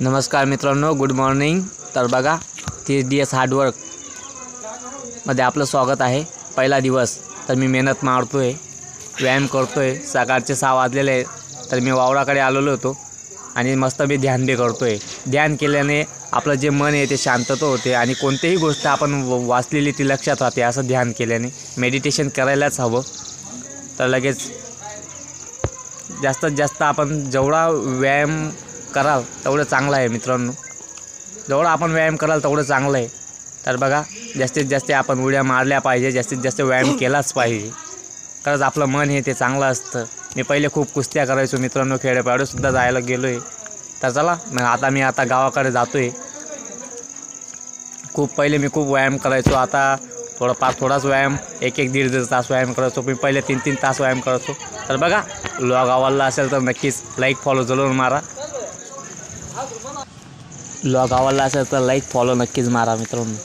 नमस्कार मित्रांनो, good morning. तर बघा 30 दिवस हार्डवर्क मध्ये आपलं स्वागत आहे। पहिला दिवस तर मी मेहनत मारतोय, व्यायाम करतोय। सकाळचे 6 वाजलेले आहे, तर मी वावराकडे आलेलो होतो आणि मस्त मी ध्यान बी करतोय। ध्यान केल्याने आपलं जे मन आहे ते शांतता होते आणि कोणतीही गोष्ट आपण वाचलेली ती लक्षात राहते। असं ध्यान केल्याने मेडिटेशन करायलाच हवं। तर लगेच जास्तीत जास्त आपण जेवढा व्यायाम कराल तेवढं चांगलं आहे मित्रांनो। जेवढा आपण व्यायाम कराल तेवढं चांगलं आहे। तर बघा, जास्तीत जास्त आपण उड्या मारल्या पाहिजे, जास्तीत जास्त व्यायाम केलाच पाहिजे। खरंच आपलं मन हे ते चांगलं असतं। मी पहिले खूप कुस्त्या करायचो मित्रांनो, खेड्यापाड्यातसुद्धा जायला गेलो आहे। तर चला मी आता गावाकडे जातो आहे। पहिले मी खूप व्यायाम करायचो, आता थोडाच व्यायाम, एक दीड तास व्यायाम करायचो। मी पहिले 3 तास व्यायाम करायचो। तर बघा, ब्लॉग आवडला असेल तर नक्कीच लाईक फॉलो जरूर मारा। ब्लॉग आवडला असेल तर लाईक फॉलो नक्कीच मारा मित्रांनो।